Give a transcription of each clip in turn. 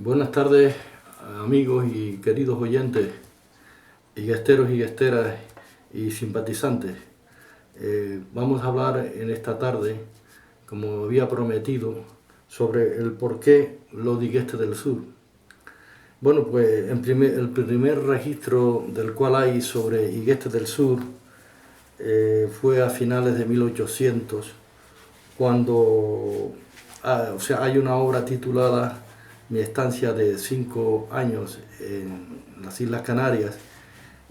Buenas tardes, amigos y queridos oyentes, y guesteros y guesteras y simpatizantes. Vamos a hablar en esta tarde, como había prometido, sobre el por qué los Igueste del Sur. Bueno, pues el primer registro del cual hay sobre Igueste del Sur fue a finales de 1800, cuando hay una obra titulada Mi estancia de 5 años en las Islas Canarias,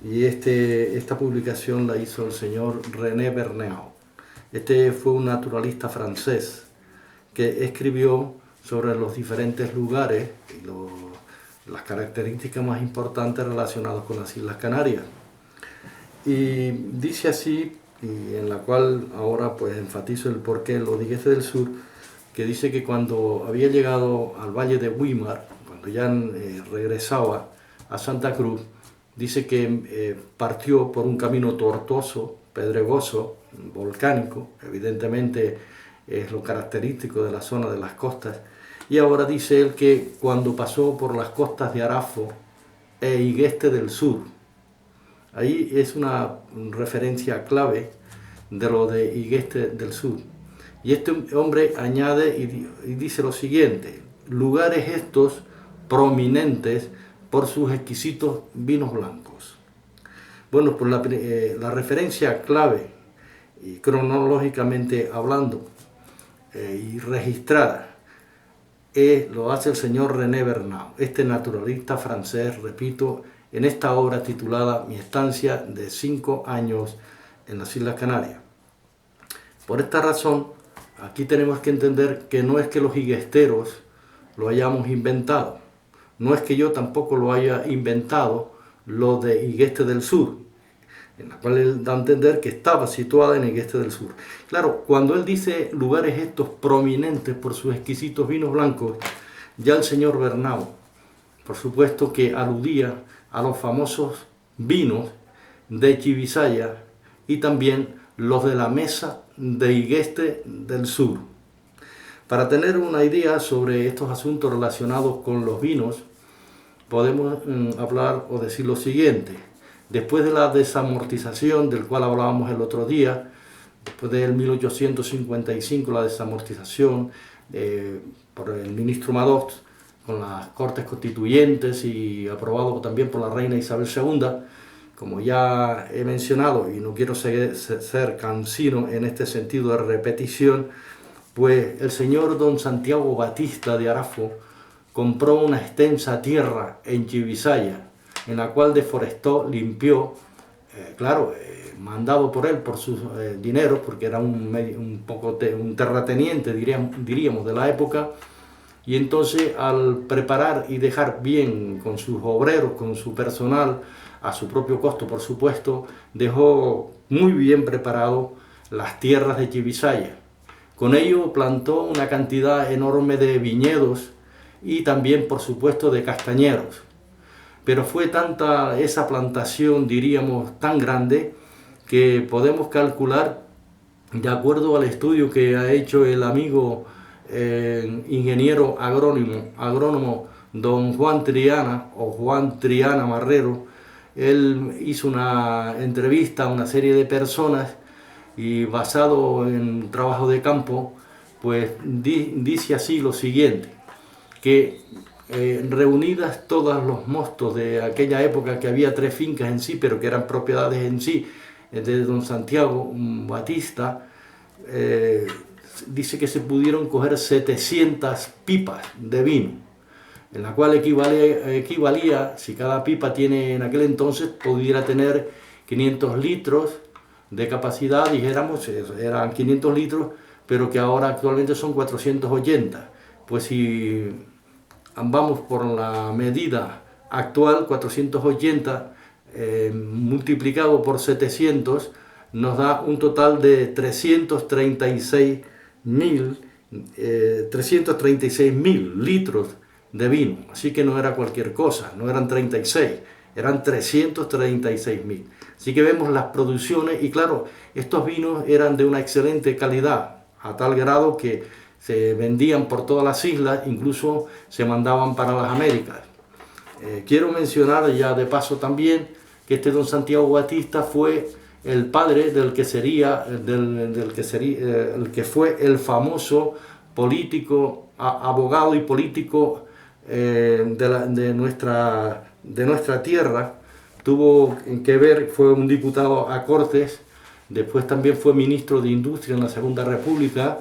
y esta publicación la hizo el señor René Verneau. Este fue un naturalista francés que escribió sobre los diferentes lugares y las características más importantes relacionadas con las Islas Canarias. Y dice así, y en la cual ahora pues enfatizo el porqué los Igueste del Sur, que dice que cuando había llegado al Valle de Güímar, cuando ya regresaba a Santa Cruz, dice que partió por un camino tortuoso, pedregoso, volcánico, evidentemente es lo característico de la zona de las costas, y ahora dice él que cuando pasó por las costas de Arafo e Igueste del Sur, ahí es una referencia clave de lo de Igueste del Sur. Y este hombre añade y dice lo siguiente: lugares estos prominentes por sus exquisitos vinos blancos. Bueno, pues la referencia clave, y cronológicamente hablando, y registrada, lo hace el señor René Verneau, este naturalista francés, repito, en esta obra titulada Mi estancia de 5 años en las Islas Canarias. Por esta razón, aquí tenemos que entender que no es que los higuesteros lo hayamos inventado, no es que yo tampoco lo haya inventado, lo de Igueste del Sur, en la cual él da a entender que estaba situada en Igueste del Sur. Claro, cuando él dice lugares estos prominentes por sus exquisitos vinos blancos, ya el señor Verneau, por supuesto que aludía a los famosos vinos de Chibisaya y también los de la mesa de Igueste del Sur. Para tener una idea sobre estos asuntos relacionados con los vinos, podemos hablar o decir lo siguiente. Después de la desamortización, del cual hablábamos el otro día, después del 1855, la desamortización por el ministro Madoz, con las Cortes Constituyentes y aprobado también por la reina Isabel II, como ya he mencionado, y no quiero ser cansino en este sentido de repetición, pues el señor don Santiago Batista de Arafo compró una extensa tierra en Chibisaya, en la cual deforestó, limpió, mandado por él, por sus dineros, porque era un terrateniente, diríamos, de la época. Y entonces, al preparar y dejar bien con sus obreros, con su personal, a su propio costo, por supuesto, dejó muy bien preparado las tierras de Chibisaya. Con ello plantó una cantidad enorme de viñedos y también, por supuesto, de castañeros. Pero fue tanta esa plantación, diríamos, tan grande, que podemos calcular, de acuerdo al estudio que ha hecho el amigo ingeniero agrónomo don Juan Triana Marrero. Él hizo una entrevista a una serie de personas y, basado en trabajo de campo, pues dice así lo siguiente, que reunidas todos los mostos de aquella época, que había 3 fincas en sí, pero que eran propiedades en sí de don Santiago Batista, dice que se pudieron coger 700 pipas de vino, en la cual equivalía, si cada pipa tiene en aquel entonces, pudiera tener 500 litros de capacidad, dijéramos, eran 500 litros, pero que ahora actualmente son 480. Pues si vamos por la medida actual, 480 multiplicado por 700 nos da un total de 336.000 litros de vino. Así que no era cualquier cosa, no eran 36, eran 336.000. Así que vemos las producciones, y claro, estos vinos eran de una excelente calidad, a tal grado que se vendían por todas las islas, incluso se mandaban para las Américas. Quiero mencionar ya de paso también que este don Santiago Batista fue el padre del que sería, el que fue el famoso político, abogado y político de nuestra tierra. Tuvo que ver, fue un diputado a Cortes, después también fue ministro de Industria en la Segunda República,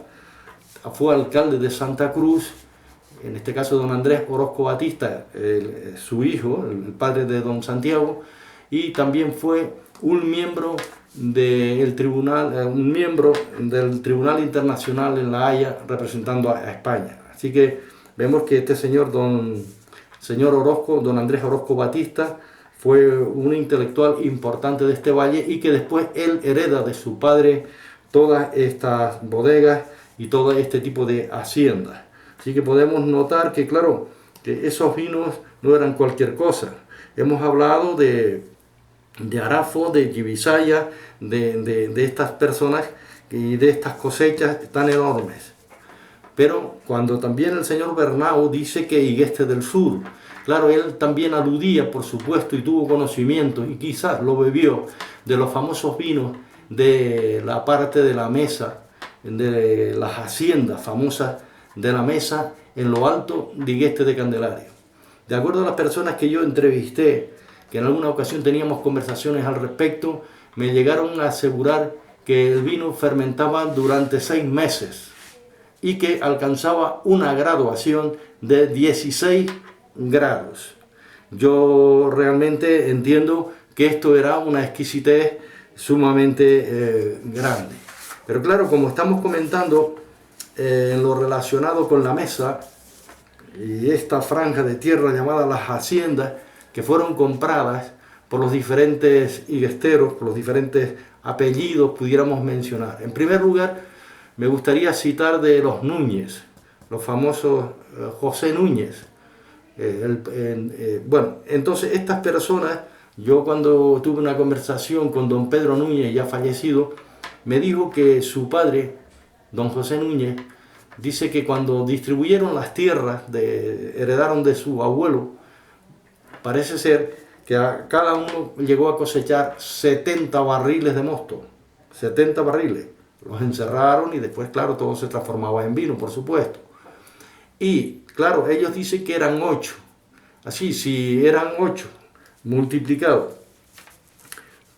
fue alcalde de Santa Cruz, en este caso don Andrés Orozco Batista, su hijo, el padre de don Santiago, y también fue un miembro del Tribunal Internacional en La Haya, representando a España. Así que vemos que este señor Orozco, don Andrés Orozco Batista, fue un intelectual importante de este valle y que después él hereda de su padre todas estas bodegas y todo este tipo de haciendas. Así que podemos notar que, claro, que esos vinos no eran cualquier cosa. Hemos hablado de Arafo, de Jibisaya, de estas personas y de estas cosechas tan enormes. Pero cuando también el señor Bernau dice que Higueste del Sur, claro, él también aludía, por supuesto, y tuvo conocimiento, y quizás lo bebió, de los famosos vinos de la parte de la mesa, de las haciendas famosas de la mesa en lo alto de Higueste de Candelario. De acuerdo a las personas que yo entrevisté, que en alguna ocasión teníamos conversaciones al respecto, me llegaron a asegurar que el vino fermentaba durante 6 meses y que alcanzaba una graduación de 16 grados. Yo realmente entiendo que esto era una exquisitez sumamente grande. Pero claro, como estamos comentando en lo relacionado con la mesa y esta franja de tierra llamada las haciendas, que fueron compradas por los diferentes higuesteros, por los diferentes apellidos, pudiéramos mencionar. En primer lugar, me gustaría citar de los Núñez, los famosos José Núñez. Bueno, entonces estas personas, yo cuando tuve una conversación con don Pedro Núñez, ya fallecido, me dijo que su padre, don José Núñez, dice que cuando distribuyeron las tierras, heredaron de su abuelo, parece ser que a cada uno llegó a cosechar 70 barriles de mosto, 70 barriles. Los encerraron y después, claro, todo se transformaba en vino, por supuesto. Y, claro, ellos dicen que eran 8. Así, si eran 8 multiplicados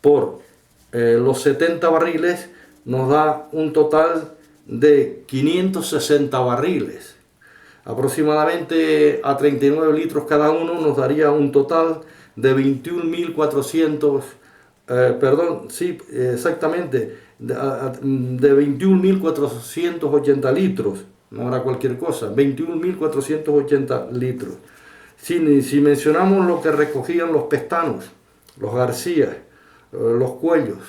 por los 70 barriles, nos da un total de 560 barriles. Aproximadamente a 39 litros cada uno nos daría un total de 21.400, exactamente, de 21.480 litros, no era cualquier cosa, 21.480 litros. Si mencionamos lo que recogían los Pestanos, los García, los Cuellos,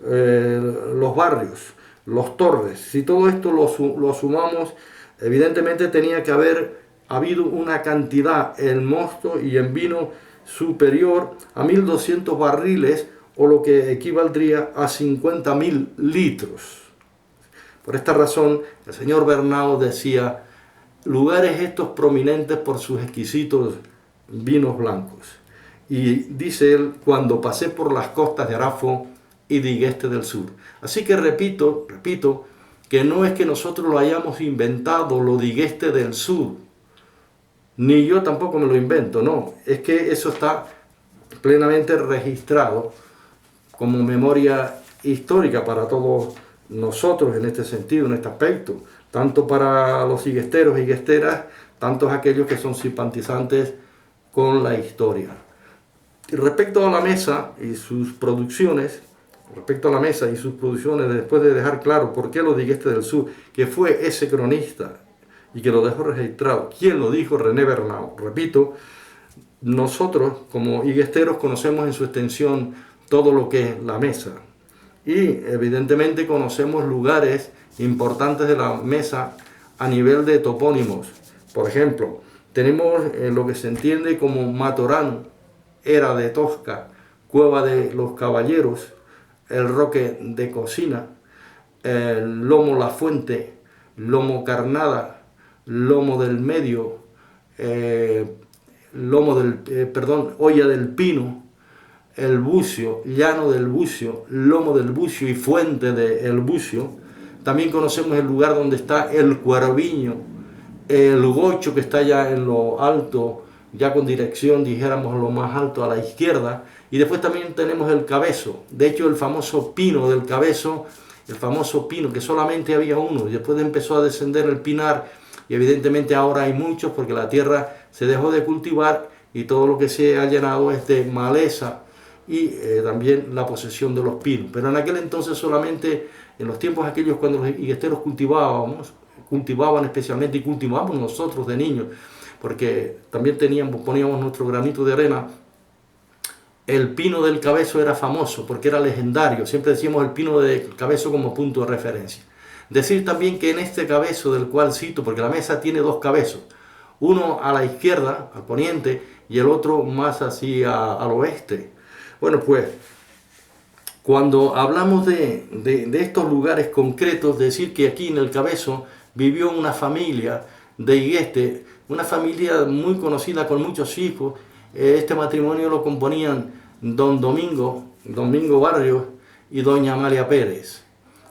los Barrios, los Torres, si todo esto lo sumamos, evidentemente tenía que haber habido una cantidad en mosto y en vino superior a 1.200 barriles, o lo que equivaldría a 50.000 litros. Por esta razón, el señor Bernau decía, lugares estos prominentes por sus exquisitos vinos blancos. Y dice él, cuando pasé por las costas de Arafo y de Higueste del Sur. Así que repito, que no es que nosotros lo hayamos inventado, lo de Higueste del Sur, ni yo tampoco me lo invento, no, es que eso está plenamente registrado como memoria histórica para todos nosotros en este sentido, en este aspecto, tanto para los higuesteros y higuesteras, tantos aquellos que son simpatizantes con la historia. Y respecto a la mesa y sus producciones, después de dejar claro por qué lo de Higueste del Sur, que fue ese cronista y que lo dejó registrado, ¿quién lo dijo? René Bernau. Repito, nosotros como higuesteros conocemos en su extensión todo lo que es la mesa y evidentemente conocemos lugares importantes de la mesa a nivel de topónimos. Por ejemplo, tenemos lo que se entiende como Matorán, Era de Tosca, Cueva de los Caballeros, el Roque de Cocina, el Lomo La Fuente, lomo carnada, lomo del medio, olla del pino, el bucio, llano del bucio, lomo del bucio y fuente del bucio. También conocemos el lugar donde está el Cuerviño, el Gocho, que está ya en lo alto, ya con dirección, dijéramos, lo más alto a la izquierda. Y después también tenemos el Cabezo. De hecho, el famoso pino del Cabezo, el famoso pino, que solamente había uno, y después empezó a descender el pinar, y evidentemente ahora hay muchos porque la tierra se dejó de cultivar y todo lo que se ha llenado es de maleza y también la posesión de los pinos. Pero en aquel entonces solamente, en los tiempos aquellos cuando los higuesteros cultivaban especialmente, y cultivamos nosotros de niños, porque también poníamos nuestro granito de arena. El pino del Cabezo era famoso porque era legendario. Siempre decíamos el pino del Cabezo como punto de referencia. Decir también que en este Cabezo del cual cito, porque la mesa tiene dos cabezos, uno a la izquierda, al poniente, y el otro más así al oeste. Bueno, pues cuando hablamos de estos lugares concretos, decir que aquí en el Cabezo vivió una familia de Higueste, una familia muy conocida con muchos hijos. Este matrimonio lo componían don Domingo Barrios y doña Amalia Pérez.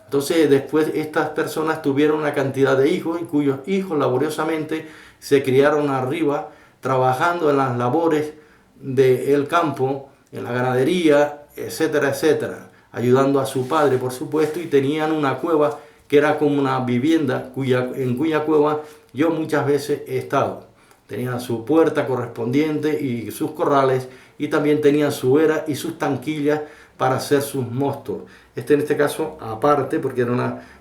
Entonces después estas personas tuvieron una cantidad de hijos y cuyos hijos laboriosamente se criaron arriba trabajando en las labores del campo, en la ganadería, etcétera, etcétera, ayudando a su padre, por supuesto, y tenían una cueva que era como una vivienda en cuya cueva yo muchas veces he estado. Tenían su puerta correspondiente y sus corrales, y también tenían su era y sus tanquillas para hacer sus mostos. En este caso aparte, porque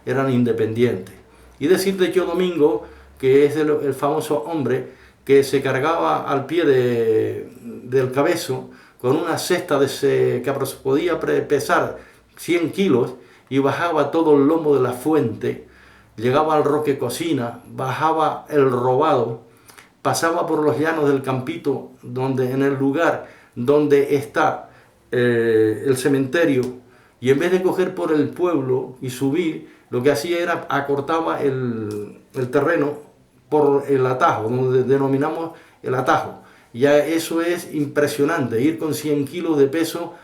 eran independientes. Y decir de Tío Domingo, que es el famoso hombre que se cargaba al pie del Cabezo con una cesta que podía pesar 100 kilos y bajaba todo el lomo de la fuente, llegaba al Roque Cocina, bajaba el Robado, pasaba por los llanos del Campito, en el lugar donde está el cementerio, y en vez de coger por el pueblo y subir, lo que hacía era acortaba el terreno por el atajo, donde denominamos el atajo. Ya eso es impresionante, ir con 100 kilos de peso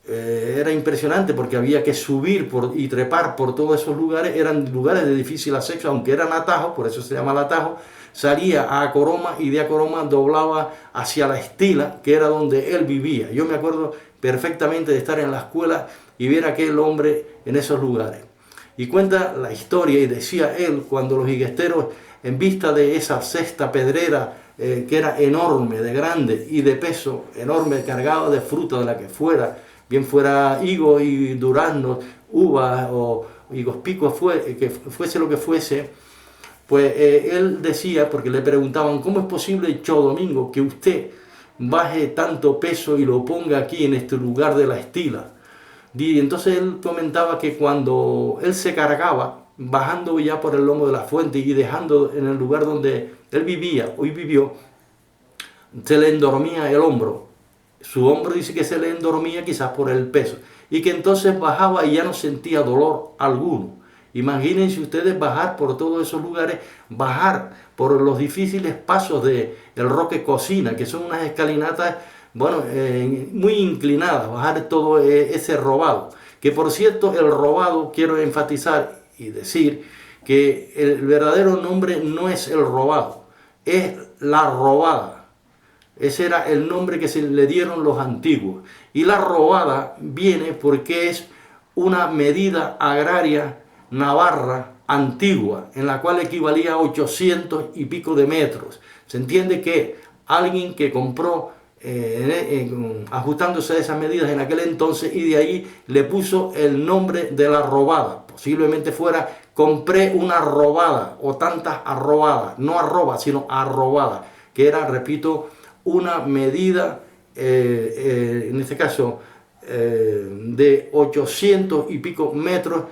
era impresionante porque había que subir y trepar por todos esos lugares. Eran lugares de difícil acceso, aunque eran atajos, por eso se llama el atajo. Salía a Acoroma y de Acoroma doblaba hacia la Estila, que era donde él vivía. Yo me acuerdo perfectamente de estar en la escuela y ver a aquel hombre en esos lugares. Y cuenta la historia, y decía él, cuando los higuesteros, en vista de esa cesta pedrera que era enorme, de grande y de peso enorme, cargado de fruta de la que fuera, bien fuera higo y duraznos, uvas o higos picos, que fuese lo que fuese, pues él decía, porque le preguntaban, ¿cómo es posible, Cho Domingo, que usted baje tanto peso y lo ponga aquí en este lugar de la Estila? Y entonces él comentaba que cuando él se cargaba, bajando ya por el lomo de la fuente y dejando en el lugar donde él vivió, se le endormía el hombro. Su hombro dice que se le endormía quizás por el peso, y que entonces bajaba y ya no sentía dolor alguno. Imagínense ustedes bajar por todos esos lugares, bajar por los difíciles pasos del Roque Cocina, que son unas escalinatas, bueno, muy inclinadas, bajar todo ese Robado. Que por cierto, el Robado, quiero enfatizar y decir que el verdadero nombre no es el Robado, es la Robada. Ese era el nombre que se le dieron los antiguos. Y la Robada viene porque es una medida agraria navarra antigua, en la cual equivalía a 800 y pico de metros. Se entiende que alguien que compró ajustándose a esas medidas en aquel entonces, y de ahí le puso el nombre de la robada. Posiblemente fuera, compré una robada o tantas arrobadas, no arroba, sino arrobada, que era, repito, una medida, en este caso, de 800 y pico metros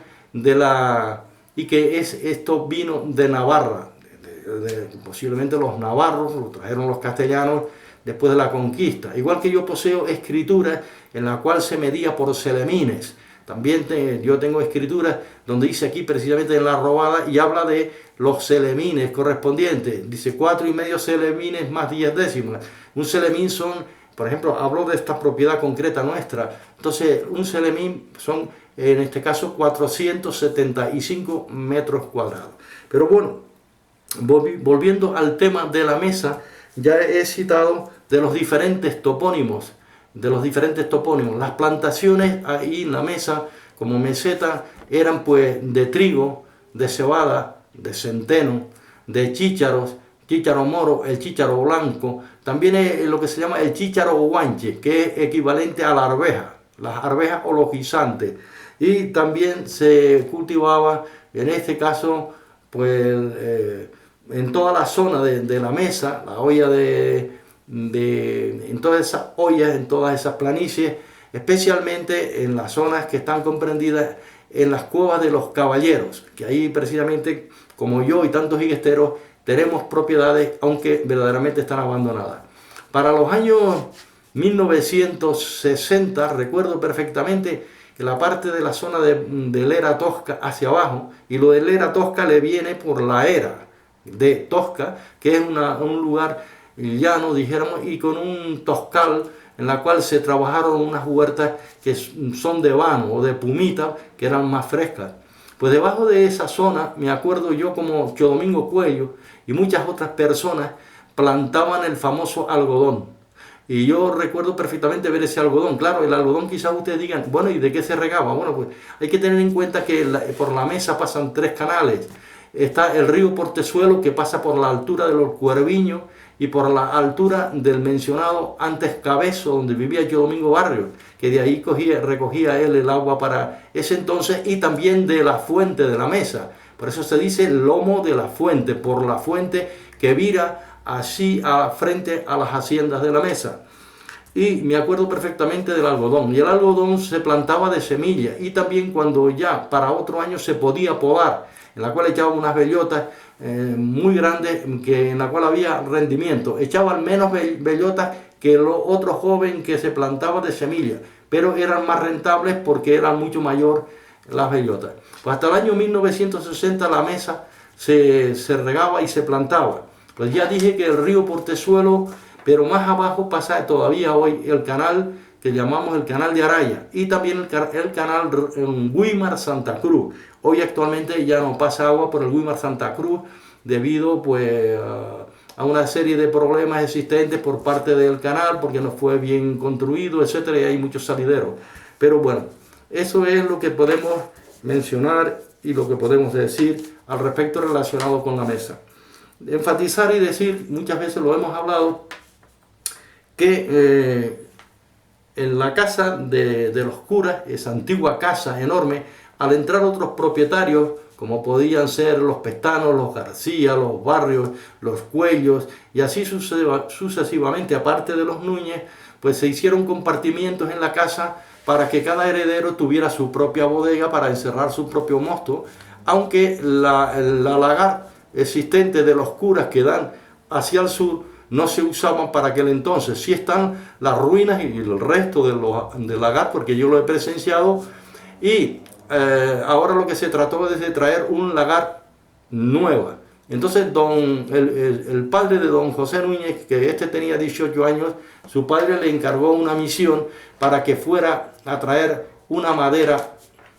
y que esto vino de Navarra, posiblemente los navarros, lo trajeron los castellanos después de la conquista. Igual que yo poseo escrituras en la cual se medía por celemines, También yo tengo escrituras donde dice aquí precisamente en la robada y habla de los selemines correspondientes. Dice 4,5 selemines más 10 décimas. Un selemín son, por ejemplo, hablo de esta propiedad concreta nuestra. Entonces, un selemín son, en este caso, 475 metros cuadrados. Pero bueno, volviendo al tema de la mesa, ya he citado de los diferentes topónimos. Las plantaciones ahí en la mesa, como meseta, eran pues de trigo, de cebada, de centeno, de chícharos, chícharo moro, el chícharo blanco, también es lo que se llama el chícharo guanche, que es equivalente a la arveja, las arvejas ologizantes. Y también se cultivaba, en este caso, pues en toda la zona de la mesa, la olla en todas esas ollas, en todas esas planicies, especialmente en las zonas que están comprendidas en las cuevas de los caballeros, que ahí precisamente, como yo y tantos higuesteros, tenemos propiedades, aunque verdaderamente están abandonadas. Para los años 1960, recuerdo perfectamente que la parte de la zona de Lera Tosca hacia abajo, y lo de Lera Tosca le viene por la era de Tosca, que es un lugar llano, dijéramos, y con un toscal en la cual se trabajaron unas huertas que son de vano o de pumita, que eran más frescas. Pues debajo de esa zona, me acuerdo yo como Domingo Cuello y muchas otras personas plantaban el famoso algodón. Y yo recuerdo perfectamente ver ese algodón. Claro, el algodón quizás ustedes digan, bueno, ¿y de qué se regaba? Bueno, pues hay que tener en cuenta que por la mesa pasan 3 canales. Está el río Portezuelo, que pasa por la altura de los Cuerviños y por la altura del mencionado antes Cabezo, donde vivía Domingo Barrio, que de ahí recogía él el agua para ese entonces, y también de la fuente de la mesa. Por eso se dice lomo de la fuente, por la fuente que vira así frente a las haciendas de la mesa. Y me acuerdo perfectamente del algodón. Y el algodón se plantaba de semilla, y también cuando ya para otro año se podía podar, en la cual echaban unas bellotas muy grandes, en la cual había rendimiento. Echaban menos bellotas que los otros jóvenes que se plantaban de semilla, pero eran más rentables porque eran mucho mayor las bellotas. Pues hasta el año 1960 la mesa se regaba y se plantaba. Pues ya dije que el río Portezuelo, pero más abajo pasa todavía hoy el canal que llamamos el canal de Araya, y también el canal Güímar-Santa Cruz. Hoy actualmente ya no pasa agua por el Güímar-Santa Cruz debido pues a una serie de problemas existentes por parte del canal, porque no fue bien construido, etcétera, y hay muchos salideros. Pero bueno, eso es lo que podemos mencionar y lo que podemos decir al respecto relacionado con la mesa. Enfatizar y decir, muchas veces lo hemos hablado, que en la casa de los curas, esa antigua casa enorme, al entrar otros propietarios, como podían ser los Pestanos, los García, los Barrios, los Cuellos, y así sucesivamente, aparte de los Núñez, pues se hicieron compartimientos en la casa para que cada heredero tuviera su propia bodega para encerrar su propio mosto, aunque el lagar existente de los curas que dan hacia el sur no se usaban para aquel entonces. Sí están las ruinas y el resto del lagar, porque yo lo he presenciado, y ahora lo que se trató es de traer un lagar nuevo. Entonces el padre de don José Núñez, que tenía 18 años, su padre le encargó una misión para que fuera a traer una madera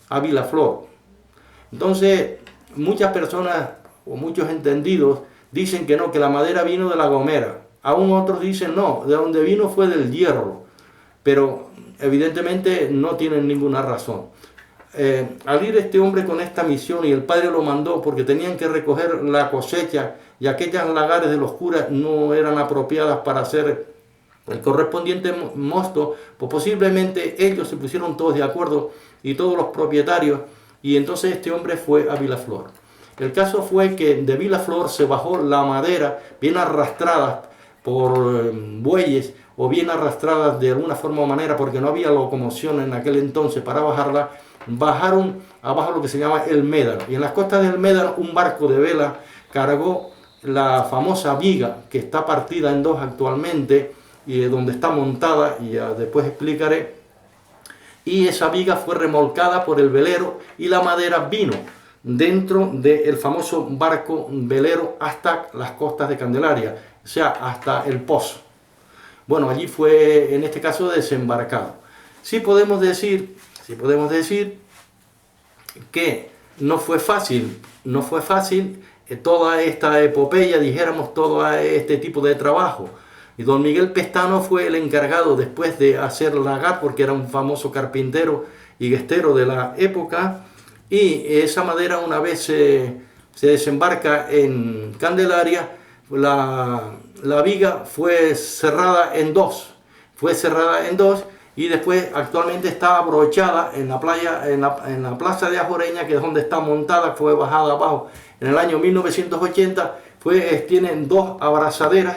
a Vilaflor. Entonces muchas personas o muchos entendidos dicen que no, que la madera vino de La Gomera. Aún otros dicen no, de donde vino fue del Hierro. Pero evidentemente no tienen ninguna razón. Al ir este hombre con esta misión, y el padre lo mandó porque tenían que recoger la cosecha, y aquellas lagares de los curas no eran apropiadas para hacer el correspondiente mosto, pues posiblemente ellos se pusieron todos de acuerdo, y todos los propietarios, y entonces este hombre fue a Vilaflor. El caso fue que de Vilaflor se bajó la madera bien arrastrada por bueyes, o bien arrastradas de alguna forma o manera, porque no había locomoción en aquel entonces para bajarla. Bajaron abajo lo que se llama el Médano, y en las costas del Médano un barco de vela cargó la famosa viga, que está partida en 2 actualmente, y donde está montada, y ya después explicaré, y esa viga fue remolcada por el velero y la madera vino dentro del famoso barco velero hasta las costas de Candelaria, o sea, hasta el Pozo. Bueno, allí fue, en este caso, desembarcado. Sí podemos decir que no fue fácil toda esta epopeya, dijéramos, todo este tipo de trabajo. Y don Miguel Pestano fue el encargado, después de hacer lagar, porque era un famoso carpintero y guestero de la época, y esa madera, una vez se desembarca en Candelaria, la viga fue cerrada en dos, y después actualmente está abrochada en la playa, en la plaza de Ajoreña, que es donde está montada, fue bajada abajo en el año 1980, tienen dos abrazaderas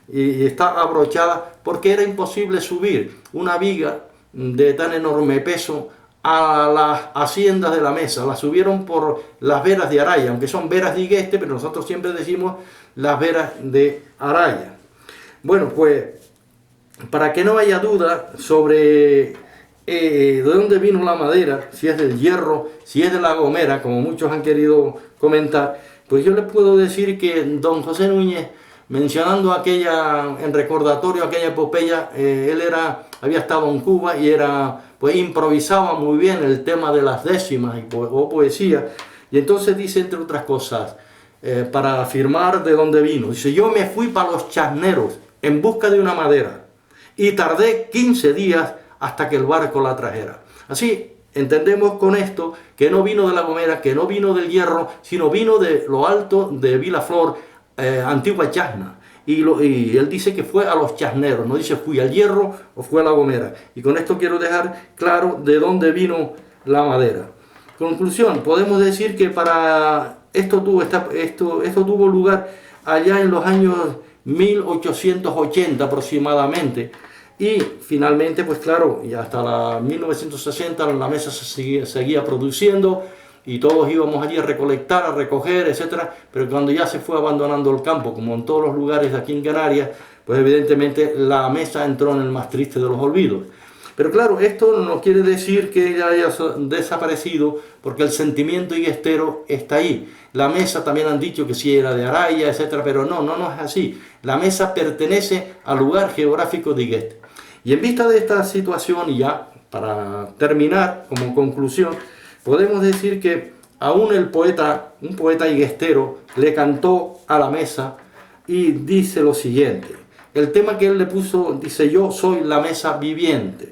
y está abrochada porque era imposible subir una viga de tan enorme peso a las haciendas de la mesa. La subieron por las veras de Araya, aunque son veras de Igueste, pero nosotros siempre decimos las veras de Araya. Bueno, pues para que no haya duda sobre de dónde vino la madera, si es del hierro, si es de la gomera, como muchos han querido comentar, pues yo les puedo decir que don José Núñez, mencionando en recordatorio aquella epopeya, él había estado en Cuba y pues improvisaba muy bien el tema de las décimas o poesía, y entonces dice, entre otras cosas, para afirmar de dónde vino, dice: yo me fui para los Chasneros en busca de una madera y tardé 15 días hasta que el barco la trajera. Así entendemos con esto que no vino de la gomera, que no vino del hierro, sino vino de lo alto de Vilaflor, antigua Chasna. Y él dice que fue a los Chasneros, no dice fui al hierro o fue a la gomera. Y con esto quiero dejar claro de dónde vino la madera. Conclusión, podemos decir que esto tuvo lugar allá en los años 1880 aproximadamente, y finalmente, pues claro, y hasta 1960 la mesa se seguía produciendo y todos íbamos allí a recolectar, a recoger, etcétera, pero cuando ya se fue abandonando el campo, como en todos los lugares de aquí en Canarias, pues evidentemente la mesa entró en el más triste de los olvidos. Pero claro, esto no quiere decir que ella haya desaparecido, porque el sentimiento iguestero está ahí. La mesa también han dicho que sí era de Araya, etcétera, pero no es así. La mesa pertenece al lugar geográfico de Igueste. Y en vista de esta situación, y ya para terminar como conclusión, podemos decir que aún un poeta iguestero, le cantó a la mesa y dice lo siguiente. El tema que él le puso, dice: yo soy la mesa viviente.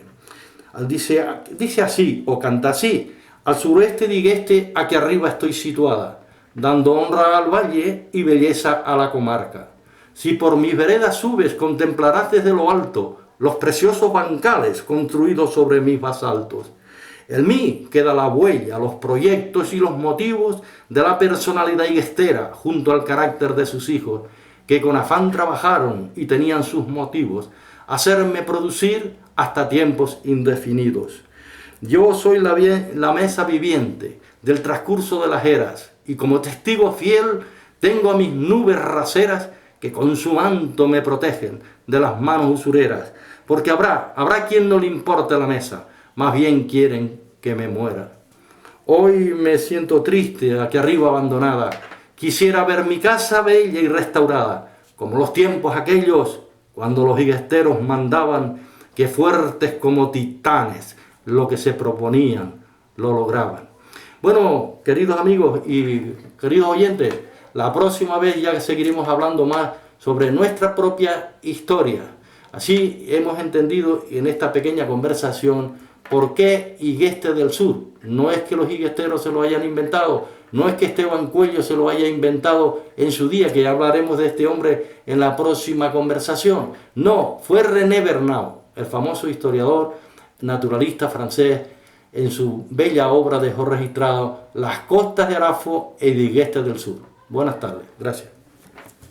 Dice así, o canta así: al sureste de Igueste, aquí arriba estoy situada, dando honra al valle y belleza a la comarca. Si por mis veredas subes, contemplarás desde lo alto los preciosos bancales construidos sobre mis basaltos. En mí queda la huella, los proyectos y los motivos de la personalidad iguestera, junto al carácter de sus hijos, que con afán trabajaron y tenían sus motivos, hacerme producir hasta tiempos indefinidos. Yo soy la mesa viviente del transcurso de las eras, y como testigo fiel tengo a mis nubes raseras que con su manto me protegen de las manos usureras, porque habrá quien no le importe la mesa, más bien quieren que me muera. Hoy me siento triste, aquí arriba abandonada, quisiera ver mi casa bella y restaurada, como los tiempos aquellos cuando los iguesteros mandaban, que fuertes como titanes lo que se proponían lo lograban. Bueno, queridos amigos y queridos oyentes, la próxima vez ya seguiremos hablando más sobre nuestra propia historia. Así hemos entendido en esta pequeña conversación por qué Igueste del Sur. No es que los iguesteros se lo hayan inventado, no es que Esteban Cuello se lo haya inventado en su día, que ya hablaremos de este hombre en la próxima conversación. No, fue René Bernau, el famoso historiador naturalista francés, en su bella obra dejó registrado las costas de Arafo y de Igueste del Sur. Buenas tardes, gracias.